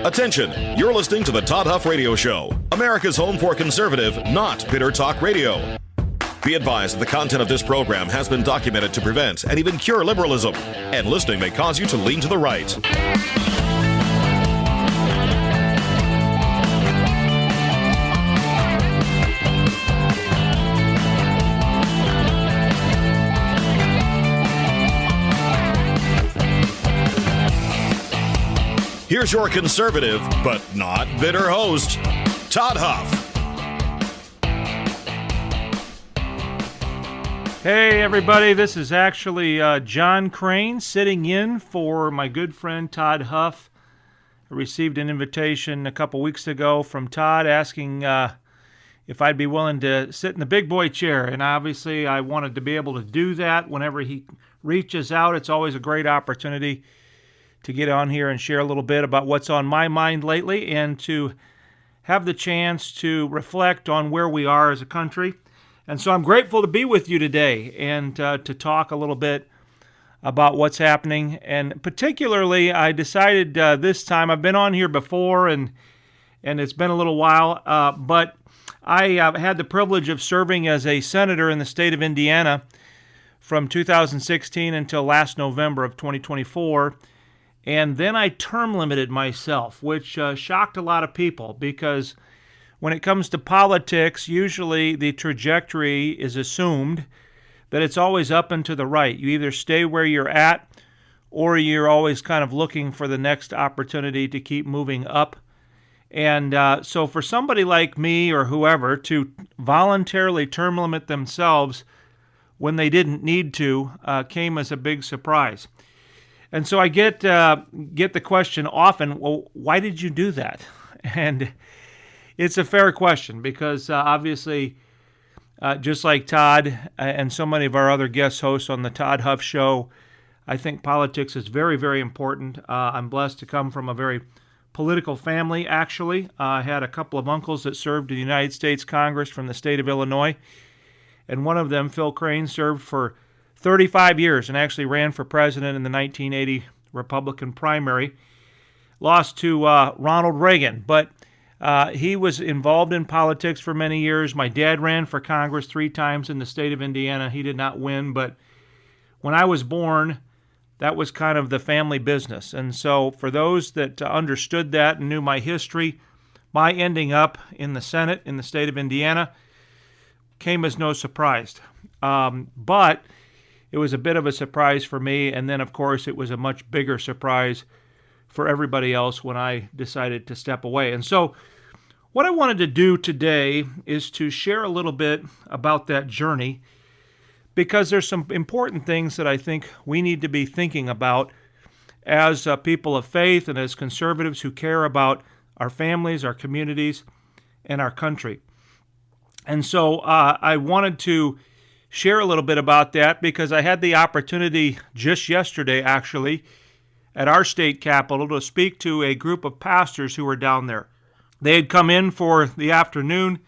Attention, you're listening to the Todd Huff Radio Show, America's home for conservative, not bitter talk radio. Be advised that the content of this program has been documented to prevent and even cure liberalism, and listening may cause you to lean to the right. Here's your conservative, but not bitter host, Todd Huff. Hey everybody, this is actually John Crane sitting in for my good friend Todd Huff. I received an invitation a couple weeks ago from Todd asking if I'd be willing to sit in the big boy chair, and obviously I wanted to be able to do that whenever he reaches out. It's always a great opportunity to get on here and share a little bit about what's on my mind lately and to have the chance to reflect on where we are as a country. And so I'm grateful to be with you today and to talk a little bit about what's happening. And particularly, I decided this time, I've been on here before and it's been a little while, but I had the privilege of serving as a senator in the state of Indiana from 2016 until last November of 2024. And then I term limited myself, which shocked a lot of people because when it comes to politics, usually the trajectory is assumed that it's always up and to the right. You either stay where you're at or you're always kind of looking for the next opportunity to keep moving up. And so for somebody like me or whoever to voluntarily term limit themselves when they didn't need to came as a big surprise. And so I get the question often, well, why did you do that? And it's a fair question because obviously, just like Todd and so many of our other guest hosts on the Todd Huff Show, I think politics is very, very important. I'm blessed to come from a very political family, actually. I had a couple of uncles that served in the United States Congress from the state of Illinois, and one of them, Phil Crane, served for 35 years and actually ran for president in the 1980 Republican primary. Lost to Ronald Reagan, but he was involved in politics for many years. My dad ran for Congress 3 times in the state of Indiana. He did not win, but when I was born, that was kind of the family business. And so for those that understood that and knew my history, my ending up in the Senate in the state of Indiana came as no surprise. But it was a bit of a surprise for me, and then, of course, it was a much bigger surprise for everybody else when I decided to step away. And so what I wanted to do today is to share a little bit about that journey because there's some important things that I think we need to be thinking about as people of faith and as conservatives who care about our families, our communities, and our country. And so I wanted to share a little bit about that because I had the opportunity just yesterday, actually, at our state capitol to speak to a group of pastors who were down there. They had come in for the afternoon,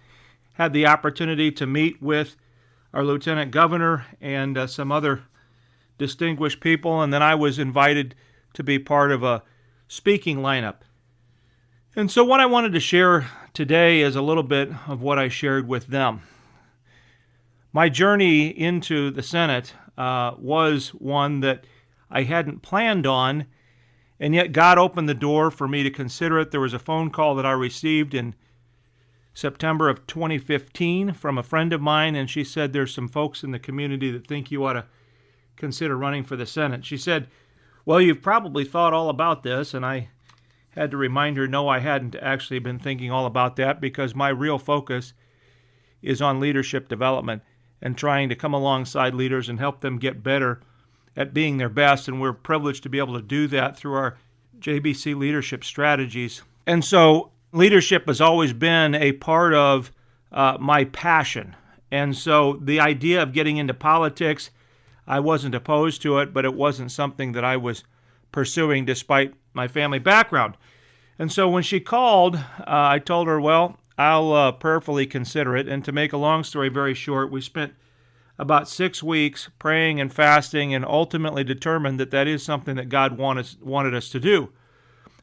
had the opportunity to meet with our lieutenant governor and some other distinguished people, and then I was invited to be part of a speaking lineup. And so what I wanted to share today is a little bit of what I shared with them. My journey into the Senate was one that I hadn't planned on, and yet God opened the door for me to consider it. There was a phone call that I received in September of 2015 from a friend of mine, and she said, there's some folks in the community that think you ought to consider running for the Senate. She said, well, you've probably thought all about this, and I had to remind her, no, I hadn't actually been thinking all about that because my real focus is on leadership development and trying to come alongside leaders and help them get better at being their best. And we're privileged to be able to do that through our JBC leadership strategies. And so leadership has always been a part of my passion. And so the idea of getting into politics, I wasn't opposed to it, but it wasn't something that I was pursuing despite my family background. And so when she called, I told her, well, I'll prayerfully consider it. And to make a long story very short, we spent about 6 weeks praying and fasting and ultimately determined that that is something that God wanted us to do.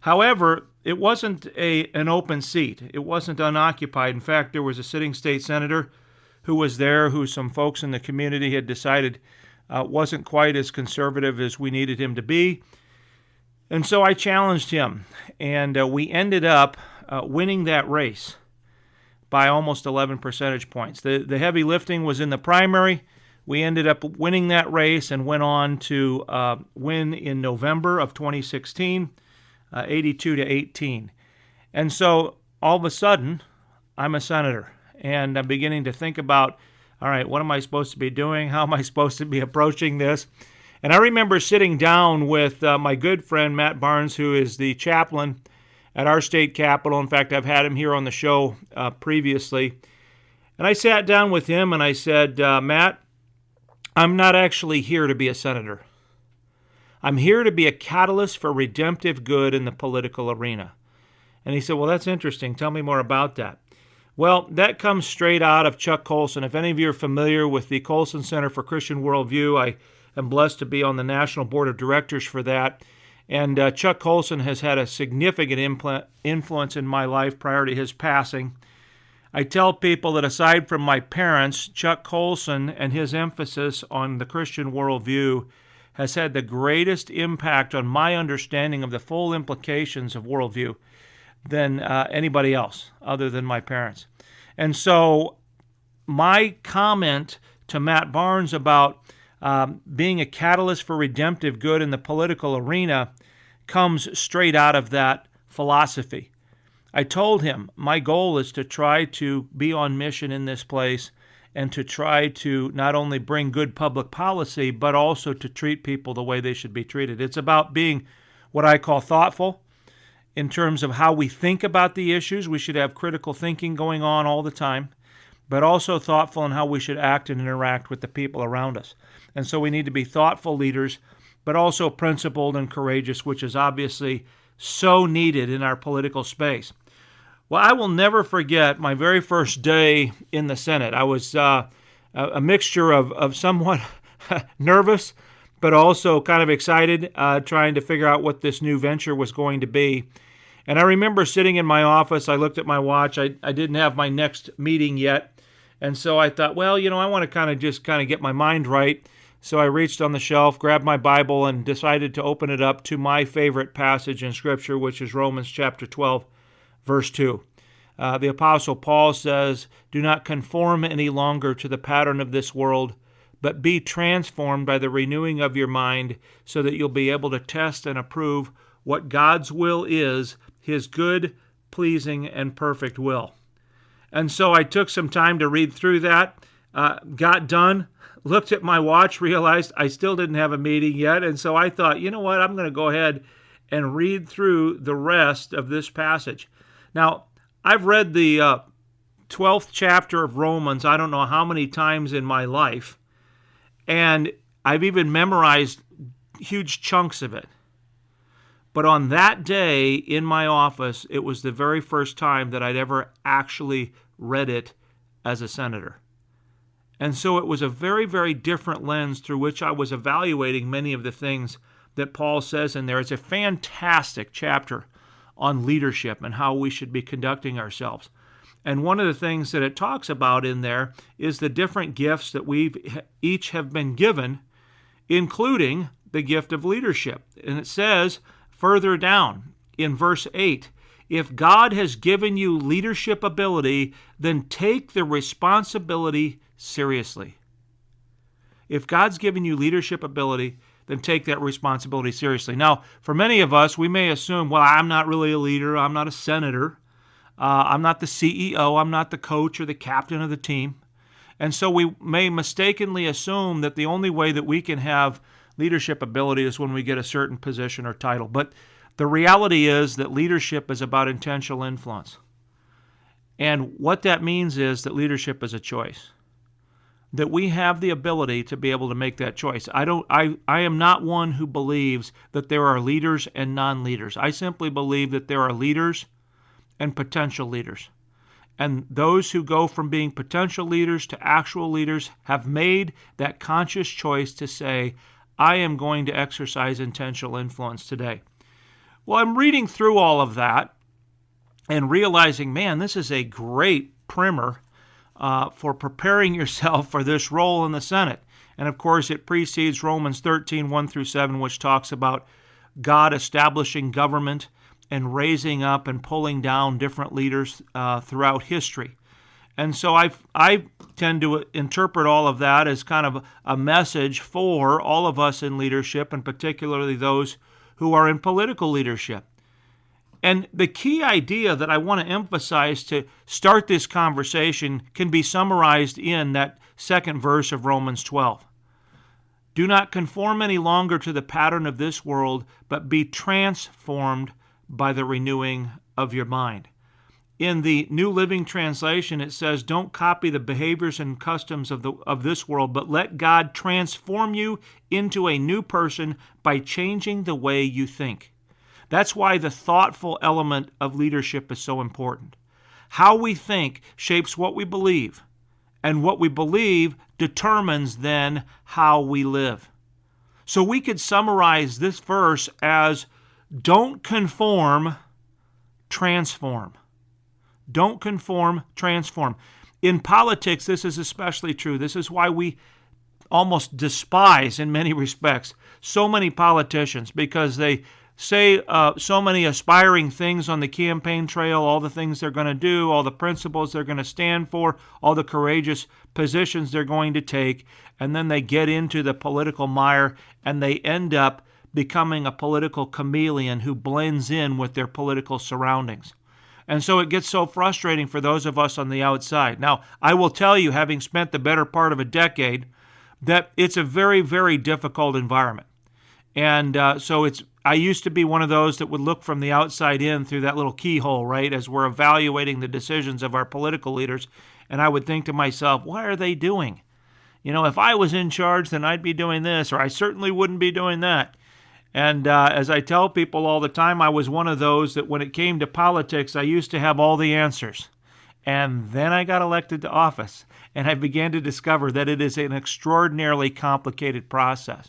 However, it wasn't an open seat. It wasn't unoccupied. In fact, there was a sitting state senator who was there, who some folks in the community had decided wasn't quite as conservative as we needed him to be. And so I challenged him, and we ended up winning that race by almost 11 percentage points. The heavy lifting was in the primary. We ended up winning that race and went on to win in November of 2016, 82-18. And so all of a sudden, I'm a senator, and I'm beginning to think about, all right, what am I supposed to be doing? How am I supposed to be approaching this? And I remember sitting down with my good friend Matt Barnes, who is the chaplain at our state capitol. In fact, I've had him here on the show previously. And I sat down with him and I said, Matt, I'm not actually here to be a senator. I'm here to be a catalyst for redemptive good in the political arena. And he said, well, that's interesting. Tell me more about that. Well, that comes straight out of Chuck Colson. If any of you are familiar with the Colson Center for Christian Worldview, I am blessed to be on the National Board of Directors for that. And Chuck Colson has had a significant influence in my life prior to his passing. I tell people that aside from my parents, Chuck Colson and his emphasis on the Christian worldview has had the greatest impact on my understanding of the full implications of worldview than anybody else other than my parents. And so my comment to Matt Barnes about being a catalyst for redemptive good in the political arena comes straight out of that philosophy. I told him my goal is to try to be on mission in this place and to try to not only bring good public policy, but also to treat people the way they should be treated. It's about being what I call thoughtful in terms of how we think about the issues. We should have critical thinking going on all the time, but also thoughtful in how we should act and interact with the people around us. And so we need to be thoughtful leaders, but also principled and courageous, which is obviously so needed in our political space. Well, I will never forget my very first day in the Senate. I was a mixture of somewhat nervous, but also kind of excited, trying to figure out what this new venture was going to be. And I remember sitting in my office, I looked at my watch, I didn't have my next meeting yet, and so I thought, well, I want to kind of get my mind right. So I reached on the shelf, grabbed my Bible, and decided to open it up to my favorite passage in Scripture, which is Romans chapter 12, verse 2. The Apostle Paul says, "Do not conform any longer to the pattern of this world, but be transformed by the renewing of your mind, so that you'll be able to test and approve what God's will is, His good, pleasing, and perfect will." And so I took some time to read through that, got done, looked at my watch, realized I still didn't have a meeting yet, and so I thought, you know what, I'm going to go ahead and read through the rest of this passage. Now, I've read the 12th chapter of Romans I don't know how many times in my life, and I've even memorized huge chunks of it. But on that day in my office, it was the very first time that I'd ever actually read it as a senator. And so it was a very, very different lens through which I was evaluating many of the things that Paul says in there. It's a fantastic chapter on leadership and how we should be conducting ourselves. And one of the things that it talks about in there is the different gifts that we each have been given, including the gift of leadership. And it says further down in verse 8, if God has given you leadership ability, then take the responsibility seriously. If God's given you leadership ability, then take that responsibility seriously. Now, for many of us, we may assume, well, I'm not really a leader, I'm not a senator, I'm not the CEO, I'm not the coach or the captain of the team. And so we may mistakenly assume that the only way that we can have leadership ability is when we get a certain position or title. But the reality is that leadership is about intentional influence. And what that means is that leadership is a choice. That we have the ability to be able to make that choice. I am not one who believes that there are leaders and non-leaders. I simply believe that there are leaders and potential leaders. And those who go from being potential leaders to actual leaders have made that conscious choice to say, I am going to exercise intentional influence today. Well, I'm reading through all of that and realizing, man, this is a great primer for preparing yourself for this role in the Senate. And of course, it precedes Romans 13, 1 through 7, which talks about God establishing government and raising up and pulling down different leaders throughout history. And so I tend to interpret all of that as kind of a message for all of us in leadership, and particularly those who are in political leadership. And the key idea that I want to emphasize to start this conversation can be summarized in that second verse of Romans 12. Do not conform any longer to the pattern of this world, but be transformed by the renewing of your mind. In the New Living Translation, it says, don't copy the behaviors and customs of this world, but let God transform you into a new person by changing the way you think. That's why the thoughtful element of leadership is so important. How we think shapes what we believe, and what we believe determines then how we live. So we could summarize this verse as, don't conform, transform. Don't conform, transform. In politics, this is especially true. This is why we almost despise, in many respects, so many politicians, because they say so many aspiring things on the campaign trail, all the things they're going to do, all the principles they're going to stand for, all the courageous positions they're going to take, and then they get into the political mire and they end up becoming a political chameleon who blends in with their political surroundings. And so it gets so frustrating for those of us on the outside. Now, I will tell you, having spent the better part of a decade, that it's a very, very difficult environment. And I used to be one of those that would look from the outside in through that little keyhole, right, as we're evaluating the decisions of our political leaders. And I would think to myself, what are they doing? You know, if I was in charge, then I'd be doing this, or I certainly wouldn't be doing that. And as I tell people all the time, I was one of those that when it came to politics, I used to have all the answers. And then I got elected to office, and I began to discover that it is an extraordinarily complicated process.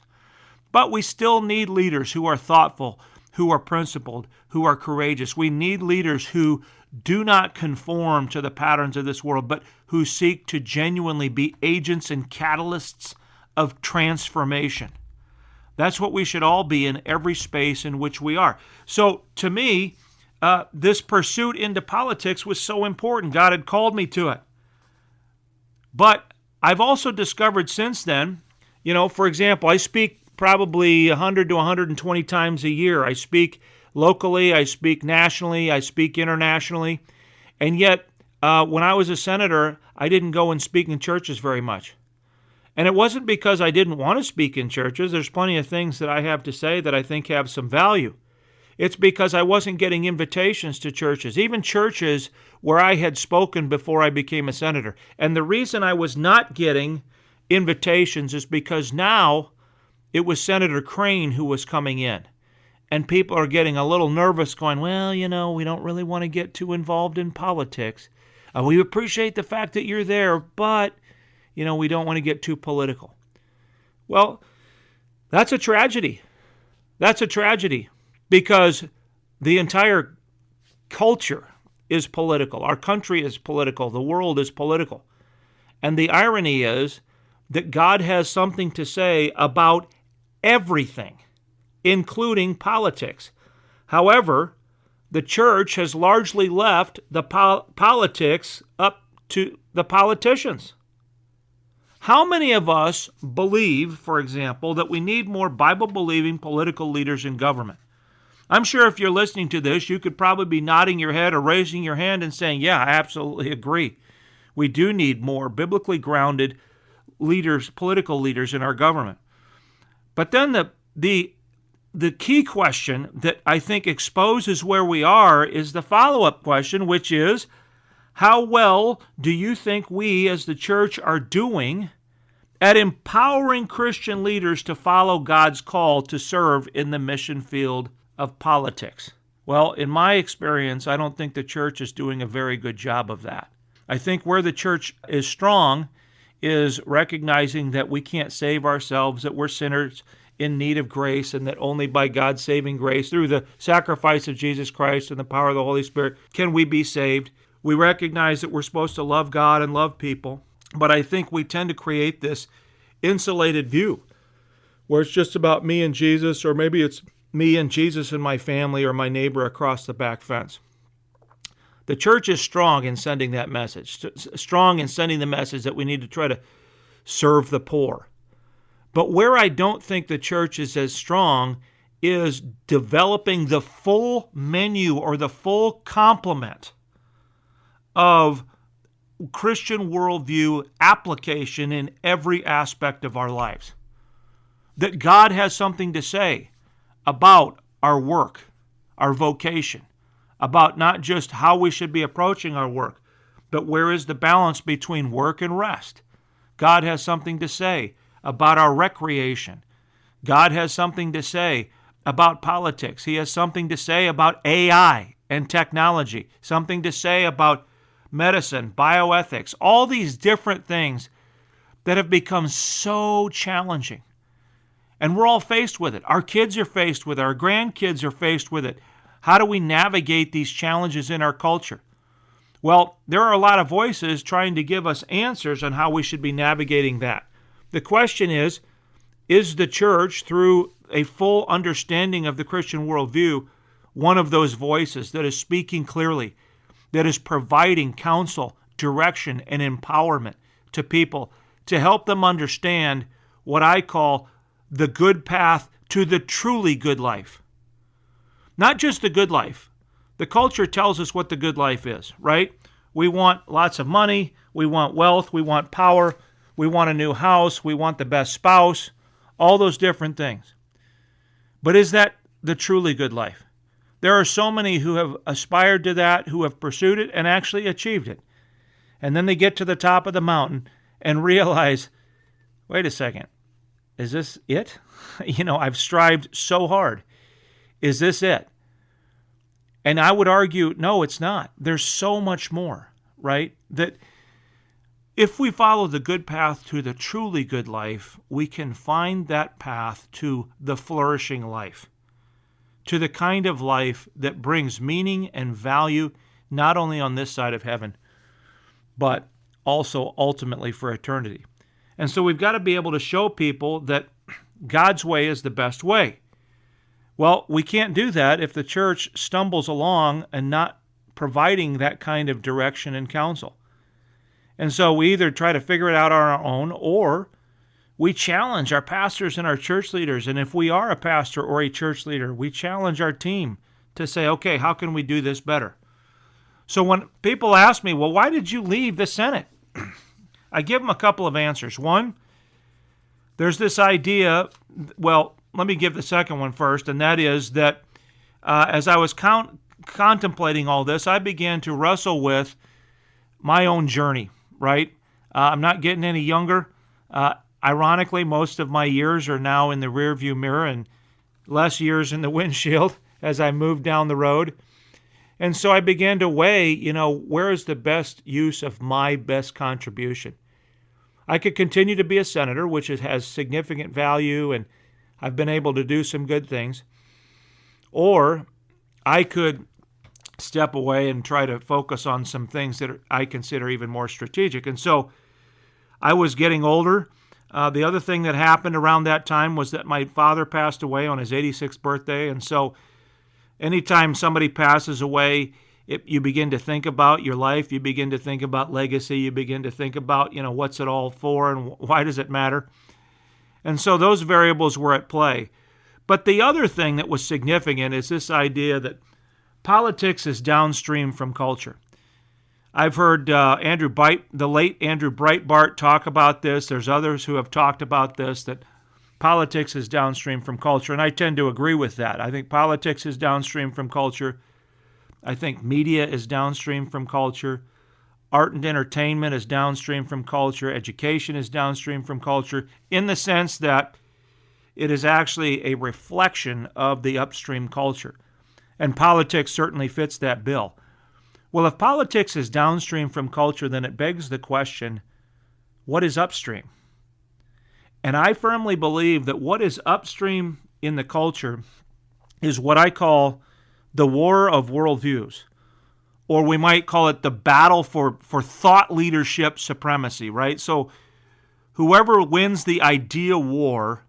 But we still need leaders who are thoughtful, who are principled, who are courageous. We need leaders who do not conform to the patterns of this world, but who seek to genuinely be agents and catalysts of transformation. That's what we should all be in every space in which we are. So to me, this pursuit into politics was so important. God had called me to it. But I've also discovered since then, you know, for example, I speak probably 100 to 120 times a year. I speak locally, I speak nationally, I speak internationally. And yet, when I was a senator, I didn't go and speak in churches very much. And it wasn't because I didn't want to speak in churches. There's plenty of things that I have to say that I think have some value. It's because I wasn't getting invitations to churches, even churches where I had spoken before I became a senator. And the reason I was not getting invitations is because now it was Senator Crane who was coming in. And people are getting a little nervous going, well, you know, we don't really want to get too involved in politics. We appreciate the fact that you're there, but you know, we don't want to get too political. Well, that's a tragedy. That's a tragedy because the entire culture is political. Our country is political. The world is political. And the irony is that God has something to say about everything, including politics. However, the church has largely left the politics up to the politicians. How many of us believe, for example, that we need more Bible-believing political leaders in government? I'm sure if you're listening to this, you could probably be nodding your head or raising your hand and saying, yeah, I absolutely agree. We do need more biblically grounded leaders, political leaders in our government. But then the key question that I think exposes where we are is the follow-up question, which is, how well do you think we as the church are doing at empowering Christian leaders to follow God's call to serve in the mission field of politics? Well, in my experience, I don't think the church is doing a very good job of that. I think where the church is strong is recognizing that we can't save ourselves, that we're sinners in need of grace, and that only by God's saving grace, through the sacrifice of Jesus Christ and the power of the Holy Spirit, can we be saved. We recognize that we're supposed to love God and love people, but I think we tend to create this insulated view where it's just about me and Jesus, or maybe it's me and Jesus and my family or my neighbor across the back fence. The church is strong in sending that message, strong in sending the message that we need to try to serve the poor. But where I don't think the church is as strong is developing the full menu or the full complement of Christian worldview application in every aspect of our lives. That God has something to say about our work, our vocation, about not just how we should be approaching our work, but where is the balance between work and rest. God has something to say about our recreation. God has something to say about politics. He has something to say about AI and technology, something to say about medicine, bioethics, all these different things that have become so challenging. And we're all faced with it. Our kids are faced with it. Our grandkids are faced with it. How do we navigate these challenges in our culture? Well, there are a lot of voices trying to give us answers on how we should be navigating that. The question is the church, through a full understanding of the Christian worldview, one of those voices that is speaking clearly, that is providing counsel, direction, and empowerment to people to help them understand what I call the good path to the truly good life? Not just the good life. The culture tells us what the good life is, right? We want lots of money, we want wealth, we want power, we want a new house, we want the best spouse, all those different things. But is that the truly good life? There are so many who have aspired to that, who have pursued it and actually achieved it. And then they get to the top of the mountain and realize, wait a second, is this it? I've strived so hard. Is this it? And I would argue, no, it's not. There's so much more, right? That if we follow the good path to the truly good life, we can find that path to the flourishing life, to the kind of life that brings meaning and value not only on this side of heaven, but also ultimately for eternity. And so we've got to be able to show people that God's way is the best way. Well, we can't do that if the church stumbles along and not providing that kind of direction and counsel. And so we either try to figure it out on our own, or we challenge our pastors and our church leaders. And if we are a pastor or a church leader, we challenge our team to say, okay, how can we do this better? So when people ask me, well, why did you leave the Senate? I give them a couple of answers. One, there's this idea, well, let me give the second one first, and that is that as I was contemplating all this, I began to wrestle with my own journey, right? I'm not getting any younger. Ironically, most of my years are now in the rearview mirror and less years in the windshield as I move down the road. And so I began to weigh, where is the best use of my best contribution? I could continue to be a senator, which has significant value, and I've been able to do some good things. Or I could step away and try to focus on some things that I consider even more strategic. And so I was getting older. The other thing that happened around that time was that my father passed away on his 86th birthday. And so anytime somebody passes away, you begin to think about your life. You begin to think about legacy. You begin to think about, what's it all for and why does it matter? And so those variables were at play. But the other thing that was significant is this idea that politics is downstream from culture. I've heard the late Andrew Breitbart talk about this. There's others who have talked about this, that politics is downstream from culture, and I tend to agree with that. I think politics is downstream from culture. I think media is downstream from culture. Art and entertainment is downstream from culture. Education is downstream from culture, in the sense that it is actually a reflection of the upstream culture. And politics certainly fits that bill. Well, if politics is downstream from culture, then it begs the question, what is upstream? And I firmly believe that what is upstream in the culture is what I call the war of worldviews, or we might call it the battle for thought leadership supremacy, right? So whoever wins the idea war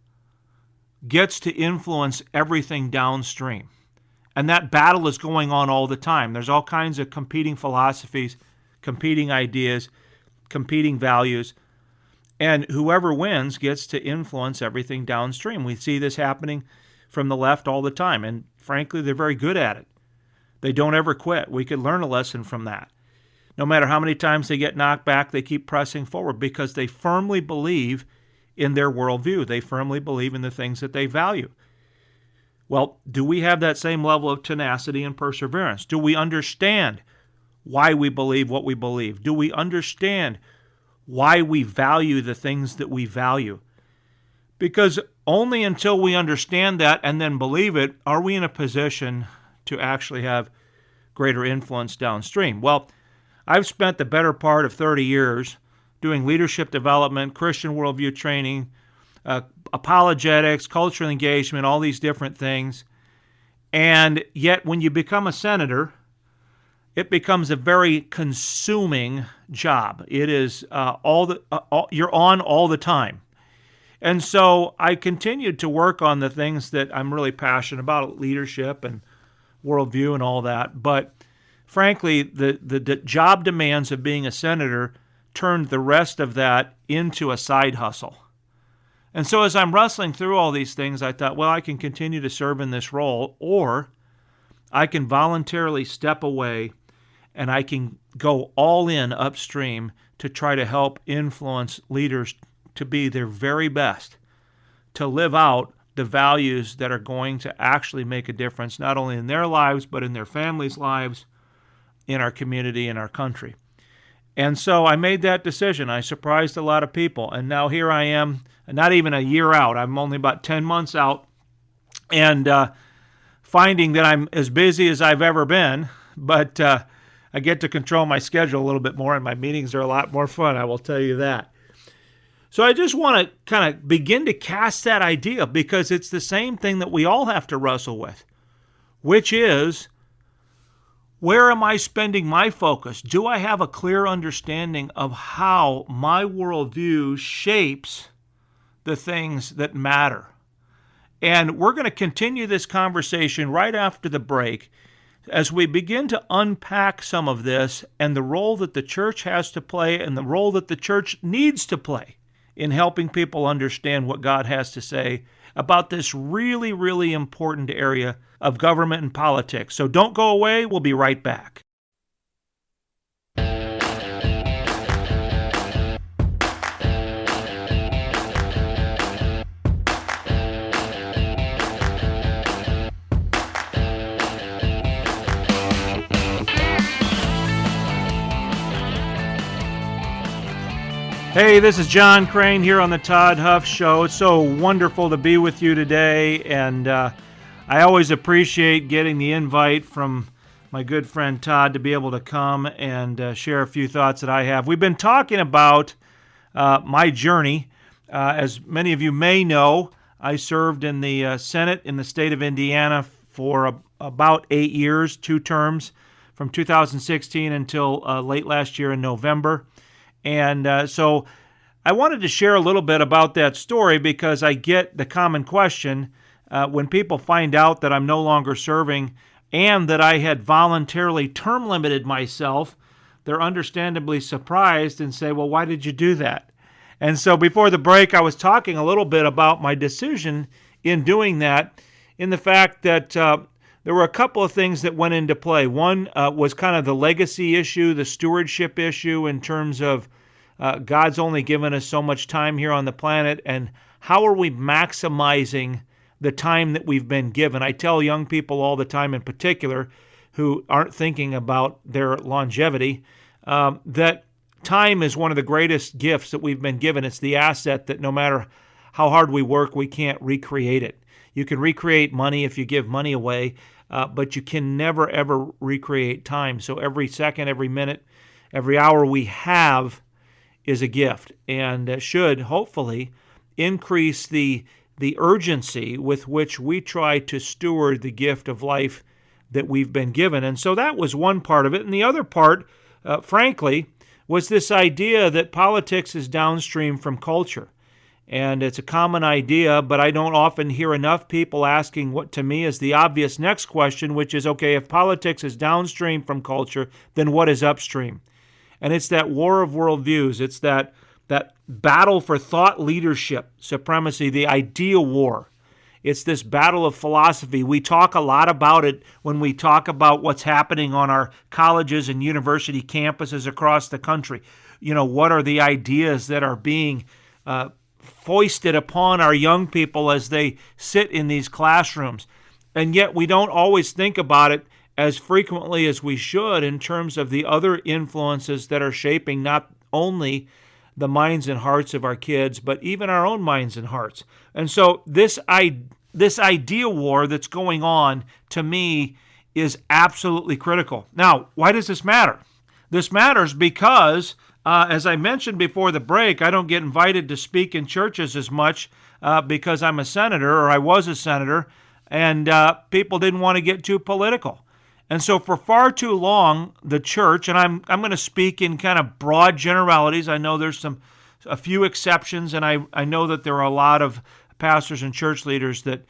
gets to influence everything downstream. And that battle is going on all the time. There's all kinds of competing philosophies, competing ideas, competing values, and whoever wins gets to influence everything downstream. We see this happening from the left all the time, and frankly, they're very good at it. They don't ever quit. We could learn a lesson from that. No matter how many times they get knocked back, they keep pressing forward because they firmly believe in their worldview. They firmly believe in the things that they value. Well, do we have that same level of tenacity and perseverance? Do we understand why we believe what we believe? Do we understand why we value the things that we value? Because only until we understand that and then believe it are we in a position to actually have greater influence downstream. Well, I've spent the better part of 30 years doing leadership development, Christian worldview training, apologetics, cultural engagement, all these different things. And yet when you become a senator, it becomes a very consuming job. It is you're on all the time. And so I continued to work on the things that I'm really passionate about, leadership and worldview and all that. But frankly, the job demands of being a senator turned the rest of that into a side hustle. And so as I'm wrestling through all these things, I thought, well, I can continue to serve in this role, or I can voluntarily step away and I can go all in upstream to try to help influence leaders to be their very best, to live out the values that are going to actually make a difference, not only in their lives, but in their families' lives, in our community, in our country. And so I made that decision. I surprised a lot of people. And now here I am, not even a year out. I'm only about 10 months out, and finding that I'm as busy as I've ever been, but I get to control my schedule a little bit more, and my meetings are a lot more fun, I will tell you that. So I just want to kind of begin to cast that idea, because it's the same thing that we all have to wrestle with, which is, where am I spending my focus? Do I have a clear understanding of how my worldview shapes the things that matter? And we're going to continue this conversation right after the break as we begin to unpack some of this and the role that the church has to play and the role that the church needs to play in helping people understand what God has to say about this really, really important area of government and politics. So don't go away. We'll be right back. Hey, this is John Crane here on the Todd Huff Show. It's so wonderful to be with you today, and I always appreciate getting the invite from my good friend Todd to be able to come and share a few thoughts that I have. We've been talking about my journey. As many of you may know, I served in the Senate in the state of Indiana for about 8 years, 2 terms, from 2016 until late last year in November. And so I wanted to share a little bit about that story because I get the common question when people find out that I'm no longer serving and that I had voluntarily term limited myself. They're understandably surprised and say, well, why did you do that? And so before the break, I was talking a little bit about my decision in doing that, in the fact that there were a couple of things that went into play. One was kind of the legacy issue, the stewardship issue in terms of God's only given us so much time here on the planet, and how are we maximizing the time that we've been given? I tell young people all the time in particular who aren't thinking about their longevity that time is one of the greatest gifts that we've been given. It's the asset that no matter how hard we work, we can't recreate it. You can recreate money if you give money away, but you can never, ever recreate time. So every second, every minute, every hour we have is a gift and should hopefully increase the urgency with which we try to steward the gift of life that we've been given. And so that was one part of it. And the other part, frankly, was this idea that politics is downstream from culture. And it's a common idea, but I don't often hear enough people asking what to me is the obvious next question, which is, okay, if politics is downstream from culture, then what is upstream? And it's that war of worldviews. It's that battle for thought leadership, supremacy, the idea war. It's this battle of philosophy. We talk a lot about it when we talk about what's happening on our colleges and university campuses across the country. You know, what are the ideas that are being foisted upon our young people as they sit in these classrooms? And yet we don't always think about it as frequently as we should in terms of the other influences that are shaping not only the minds and hearts of our kids, but even our own minds and hearts. And so this idea war that's going on, to me, is absolutely critical. Now, why does this matter? This matters because, as I mentioned before the break, I don't get invited to speak in churches as much because I'm a senator, or I was a senator, and people didn't want to get too political. And so for far too long, the church, and I'm going to speak in kind of broad generalities. I know there's a few exceptions, and I know that there are a lot of pastors and church leaders that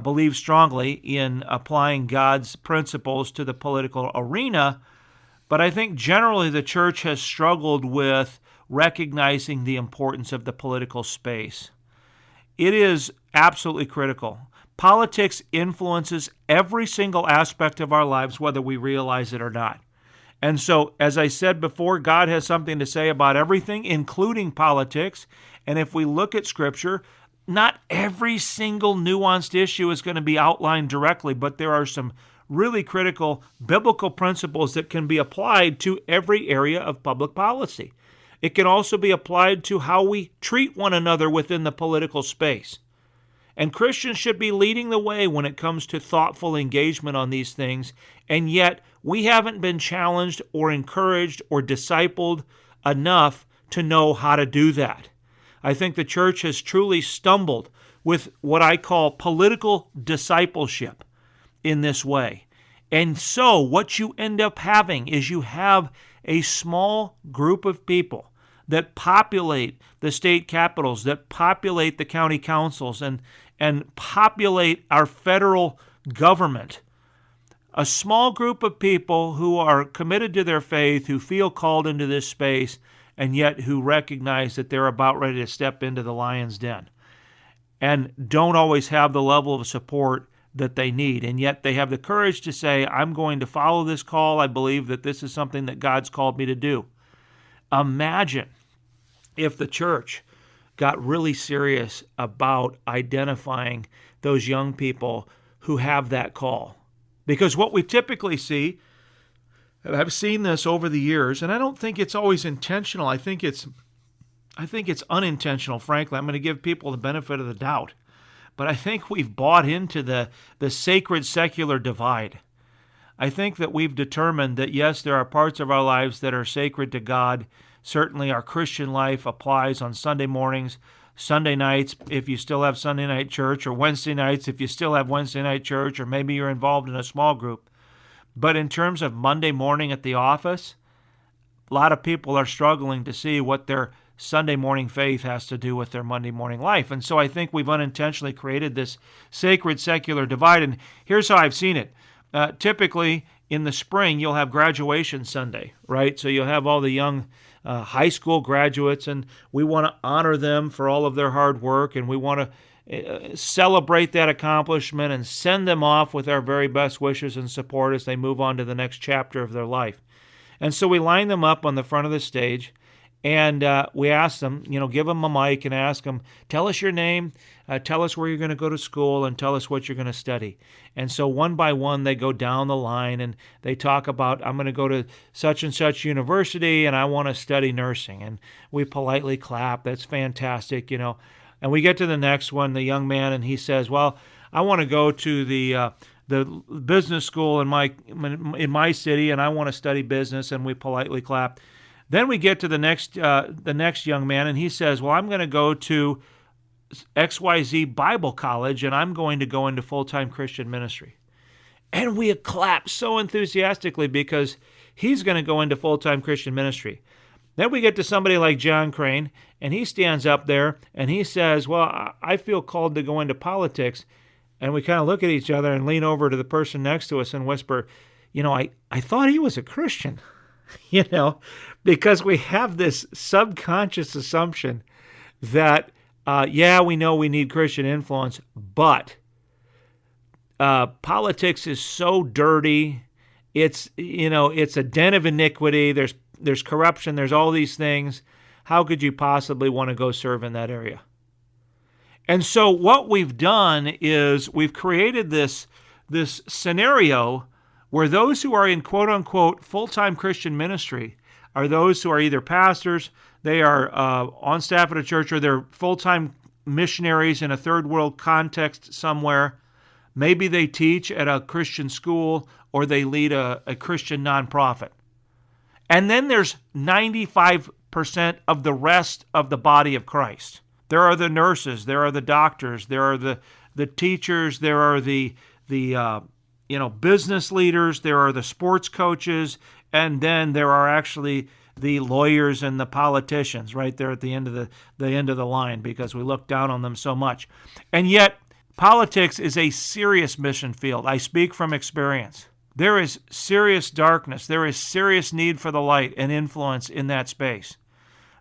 believe strongly in applying God's principles to the political arena. But I think generally the church has struggled with recognizing the importance of the political space. It is absolutely critical. Politics influences every single aspect of our lives, whether we realize it or not. And so, as I said before, God has something to say about everything, including politics. And if we look at Scripture, not every single nuanced issue is going to be outlined directly, but there are some really critical biblical principles that can be applied to every area of public policy. It can also be applied to how we treat one another within the political space. And Christians should be leading the way when it comes to thoughtful engagement on these things, and yet we haven't been challenged or encouraged or discipled enough to know how to do that. I think the church has truly stumbled with what I call political discipleship in this way. And so what you end up having is you have a small group of people that populate the state capitals, that populate the county councils, and populate our federal government. A small group of people who are committed to their faith, who feel called into this space, and yet who recognize that they're about ready to step into the lion's den, and don't always have the level of support that they need. And yet they have the courage to say, I'm going to follow this call. I believe that this is something that God's called me to do. Imagine if the church got really serious about identifying those young people who have that call. Because what we typically see, and I've seen this over the years, and I don't think it's always intentional. I think it's unintentional, frankly. I'm going to give people the benefit of the doubt. But I think we've bought into the sacred secular divide. I think that we've determined that, yes, there are parts of our lives that are sacred to God. Certainly our Christian life applies on Sunday mornings, Sunday nights if you still have Sunday night church, or Wednesday nights if you still have Wednesday night church, or maybe you're involved in a small group. But in terms of Monday morning at the office, a lot of people are struggling to see what their Sunday morning faith has to do with their Monday morning life. And so I think we've unintentionally created this sacred secular divide. And here's how I've seen it. Typically, in the spring, you'll have graduation Sunday, right? So you'll have all the young high school graduates, and we want to honor them for all of their hard work, and we want to celebrate that accomplishment and send them off with our very best wishes and support as they move on to the next chapter of their life. And so we line them up on the front of the stage, and we ask them, give them a mic and ask them, tell us your name, tell us where you're going to go to school, and tell us what you're going to study. And so one by one, they go down the line, and they talk about, I'm going to go to such and such university, and I want to study nursing. And we politely clap. That's fantastic, And we get to the next one, the young man, and he says, well, I want to go to the business school in my city, and I want to study business, and we politely clap. Then we get to the next young man, and he says, well, I'm going to go to XYZ Bible College, and I'm going to go into full-time Christian ministry. And we clap so enthusiastically because he's going to go into full-time Christian ministry. Then we get to somebody like John Crane, and he stands up there and he says, well, I feel called to go into politics. And we kind of look at each other and lean over to the person next to us and whisper, I thought he was a Christian, because we have this subconscious assumption that, we know we need Christian influence, but politics is so dirty. It's a den of iniquity. There's corruption. There's all these things. How could you possibly want to go serve in that area? And so what we've done is we've created this scenario where those who are in quote-unquote full-time Christian ministry are those who are either pastors, they are on staff at a church, or they're full-time missionaries in a third world context somewhere. Maybe they teach at a Christian school, or they lead a Christian nonprofit. And then there's 95% of the rest of the body of Christ. There are the nurses, there are the doctors, there are the teachers, there are the business leaders, there are the sports coaches, and then there are actually the lawyers and the politicians right there at the end of the line, because we look down on them so much. And yet, politics is a serious mission field. I speak from experience. There is serious darkness. There is serious need for the light and influence in that space.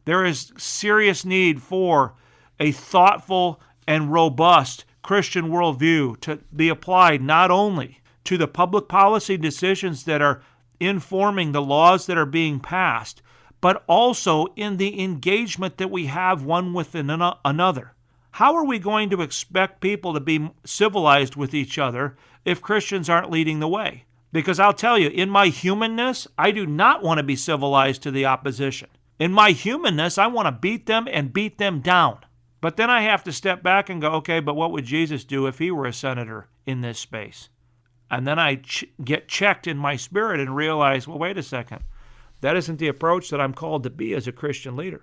There is serious need for a thoughtful and robust Christian worldview to be applied not only to the public policy decisions that are informing the laws that are being passed, but also in the engagement that we have one with another. How are we going to expect people to be civilized with each other if Christians aren't leading the way? Because I'll tell you, in my humanness, I do not want to be civilized to the opposition. In my humanness, I want to beat them and beat them down. But then I have to step back and go, okay, but what would Jesus do if he were a senator in this space? And then I get checked in my spirit and realize, well, wait a second. That isn't the approach that I'm called to be as a Christian leader.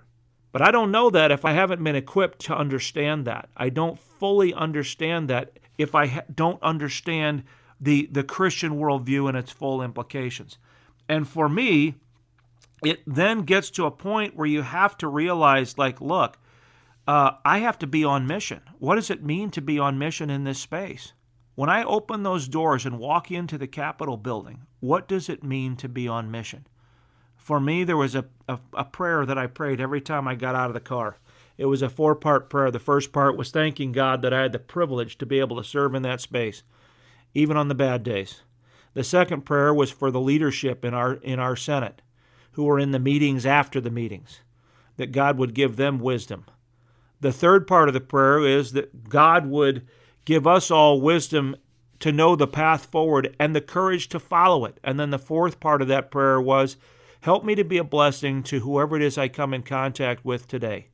But I don't know that if I haven't been equipped to understand that. I don't fully understand that if I don't understand the Christian worldview and its full implications. And for me, it then gets to a point where you have to realize, look, I have to be on mission. What does it mean to be on mission in this space? When I open those doors and walk into the Capitol building, what does it mean to be on mission? For me, there was a prayer that I prayed every time I got out of the car. It was a 4-part prayer. The first part was thanking God that I had the privilege to be able to serve in that space, even on the bad days. The second prayer was for the leadership in our Senate, who were in the meetings after the meetings, that God would give them wisdom. The third part of the prayer is that God would give us all wisdom to know the path forward and the courage to follow it. And then the fourth part of that prayer was, help me to be a blessing to whoever it is I come in contact with today,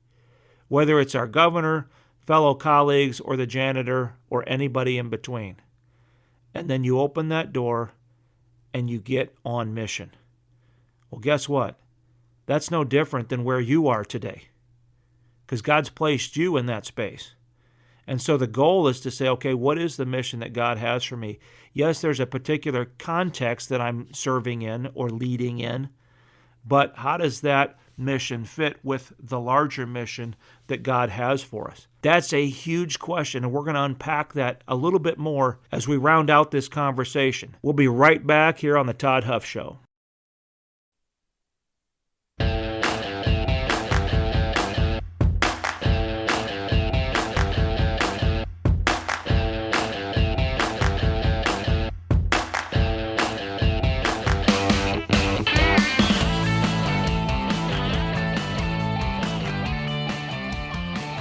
whether it's our governor, fellow colleagues, or the janitor, or anybody in between. And then you open that door and you get on mission. Well, guess what? That's no different than where you are today, because God's placed you in that space. And so the goal is to say, okay, what is the mission that God has for me? Yes, there's a particular context that I'm serving in or leading in, but how does that mission fit with the larger mission that God has for us? That's a huge question, and we're going to unpack that a little bit more as we round out this conversation. We'll be right back here on the Todd Huff Show.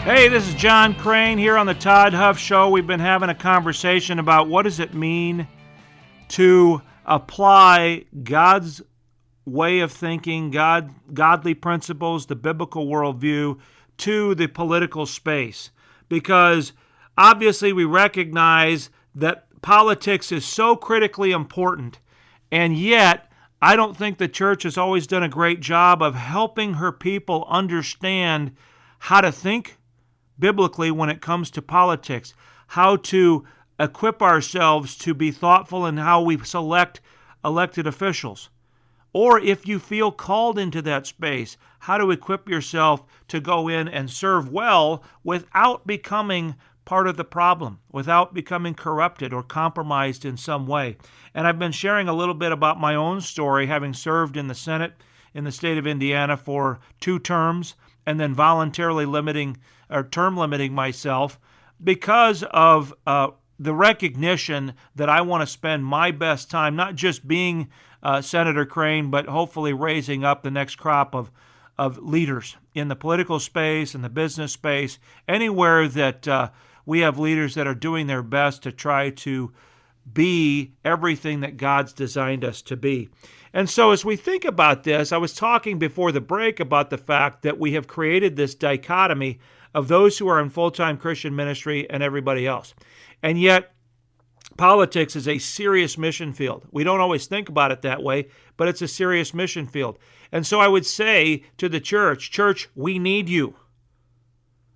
Hey, this is John Crane here on the Todd Huff Show. We've been having a conversation about what does it mean to apply God's way of thinking, godly principles, the biblical worldview to the political space. Because obviously we recognize that politics is so critically important, and yet I don't think the church has always done a great job of helping her people understand how to think biblically when it comes to politics, how to equip ourselves to be thoughtful in how we select elected officials. Or if you feel called into that space, how to equip yourself to go in and serve well without becoming part of the problem, without becoming corrupted or compromised in some way. And I've been sharing a little bit about my own story, having served in the Senate in the state of Indiana for 2 terms, and then voluntarily term limiting myself because of the recognition that I want to spend my best time, not just being Senator Crane, but hopefully raising up the next crop of leaders in the political space, in the business space, anywhere that we have leaders that are doing their best to try to be everything that God's designed us to be. And so as we think about this, I was talking before the break about the fact that we have created this dichotomy of those who are in full-time Christian ministry and everybody else. And yet, politics is a serious mission field. We don't always think about it that way, but it's a serious mission field. And so I would say to the church, we need you.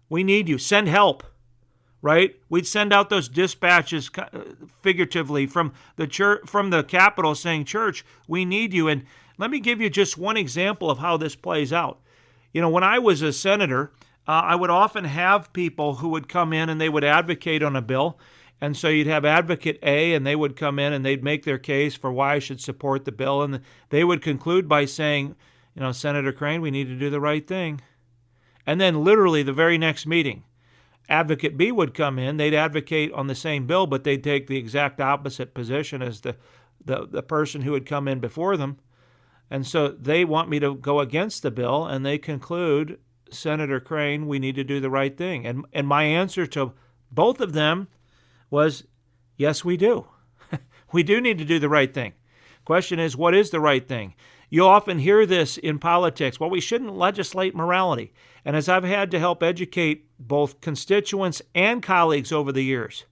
We need you. Send help, right? We'd send out those dispatches figuratively from the church, from the Capitol saying, church, we need you. And let me give you just one example of how this plays out. You know, when I was a senator, I would often have people who would come in and they would advocate on a bill. And so you'd have advocate A, and they would come in and they'd make their case for why I should support the bill. And they would conclude by saying, you know, Senator Crane, we need to do the right thing. And then literally the very next meeting, advocate B would come in. They'd advocate on the same bill, but they'd take the exact opposite position as the person who had come in before them. And so they want me to go against the bill, and they conclude, Senator Crane, we need to do the right thing. And my answer to both of them was, yes, we do. We do need to do the right thing. Question is, what is the right thing? You often hear this in politics. Well, we shouldn't legislate morality. And as I've had to help educate both constituents and colleagues over the years,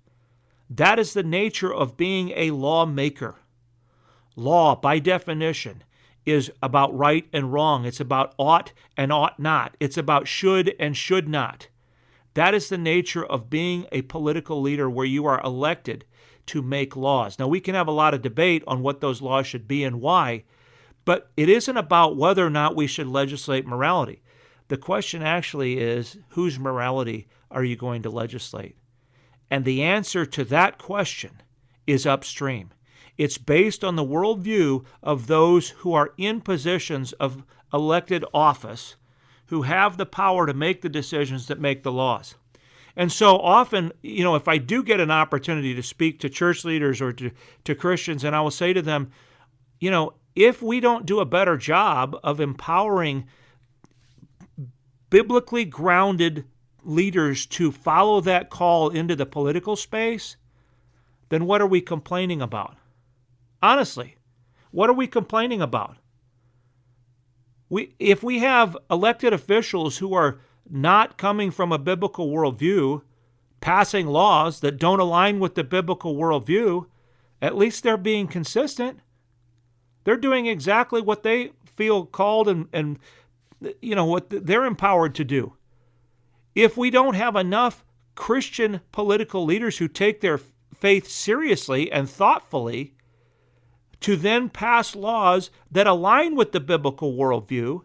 that is the nature of being a lawmaker. Law, by definition, is about right and wrong. It's about ought and ought not. It's about should and should not. That is the nature of being a political leader, where you are elected to make laws. Now, we can have a lot of debate on what those laws should be and why, but it isn't about whether or not we should legislate morality. The question actually is, whose morality are you going to legislate? And the answer to that question is upstream. It's based on the worldview of those who are in positions of elected office, who have the power to make the decisions that make the laws. And so often, you know, if I do get an opportunity to speak to church leaders or to Christians, and I will say to them, you know, if we don't do a better job of empowering biblically grounded leaders to follow that call into the political space, then what are we complaining about? Honestly, what are we complaining about? If we have elected officials who are not coming from a biblical worldview, passing laws that don't align with the biblical worldview, at least they're being consistent. They're doing exactly what they feel called and you know what they're empowered to do. If we don't have enough Christian political leaders who take their faith seriously and thoughtfully to then pass laws that align with the biblical worldview,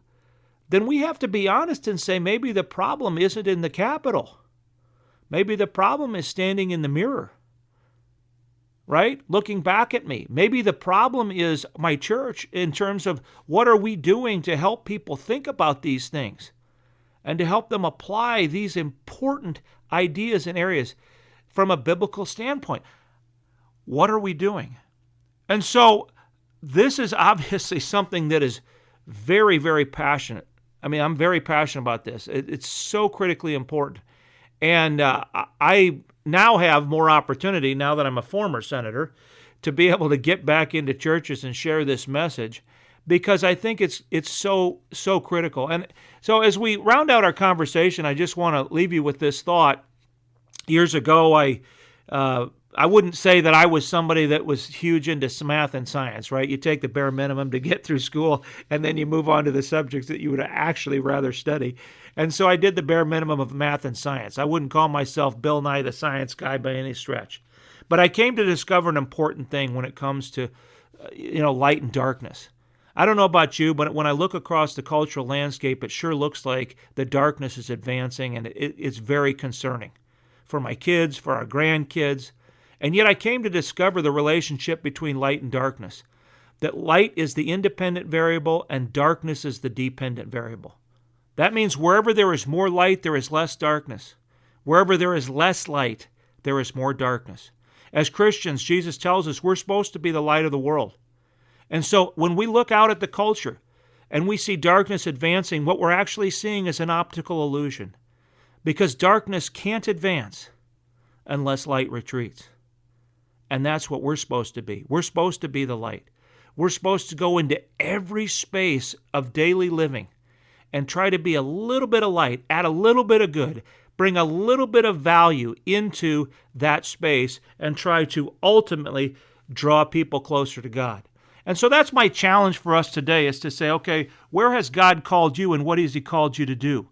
then we have to be honest and say maybe the problem isn't in the Capitol. Maybe the problem is standing in the mirror, right? Looking back at me. Maybe the problem is my church in terms of what are we doing to help people think about these things and to help them apply these important ideas and areas from a biblical standpoint. What are we doing? And so this is obviously something that is very, very passionate. I mean, I'm very passionate about this. It's so critically important. And I now have more opportunity, now that I'm a former senator, to be able to get back into churches and share this message, because I think it's so critical. And so as we round out our conversation, I just want to leave you with this thought. Years ago, I I wouldn't say that I was somebody that was huge into math and science, right? You take the bare minimum to get through school, and then you move on to the subjects that you would actually rather study. And so I did the bare minimum of math and science. I wouldn't call myself Bill Nye the Science Guy by any stretch. But I came to discover an important thing when it comes to, light and darkness. I don't know about you, but when I look across the cultural landscape, it sure looks like the darkness is advancing, and it's very concerning for my kids, for our grandkids. And yet I came to discover the relationship between light and darkness, that light is the independent variable and darkness is the dependent variable. That means wherever there is more light, there is less darkness. Wherever there is less light, there is more darkness. As Christians, Jesus tells us we're supposed to be the light of the world. And so when we look out at the culture and we see darkness advancing, what we're actually seeing is an optical illusion, because darkness can't advance unless light retreats. And that's what we're supposed to be. We're supposed to be the light. We're supposed to go into every space of daily living and try to be a little bit of light, add a little bit of good, bring a little bit of value into that space, and try to ultimately draw people closer to God. And so that's my challenge for us today, is to say, okay, where has God called you and what has He called you to do?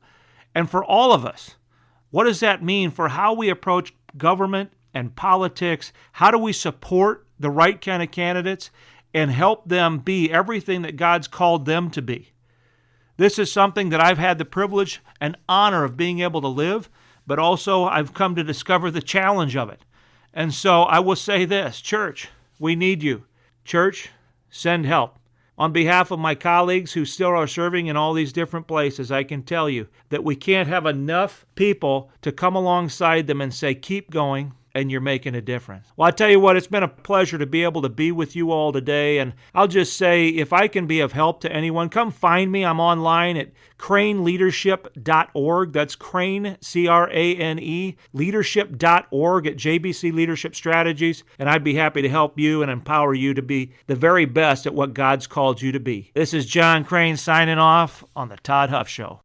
And for all of us, what does that mean for how we approach government and politics? How do we support the right kind of candidates and help them be everything that God's called them to be? This is something that I've had the privilege and honor of being able to live, but also I've come to discover the challenge of it. And so I will say this, church, we need you. Church, send help. On behalf of my colleagues who still are serving in all these different places, I can tell you that we can't have enough people to come alongside them and say, keep going, and you're making a difference. Well, I tell you what, it's been a pleasure to be able to be with you all today, and I'll just say, if I can be of help to anyone, come find me. I'm online at craneleadership.org. That's Crane, C-R-A-N-E, leadership.org at JBC Leadership Strategies, and I'd be happy to help you and empower you to be the very best at what God's called you to be. This is John Crane signing off on the Todd Huff Show.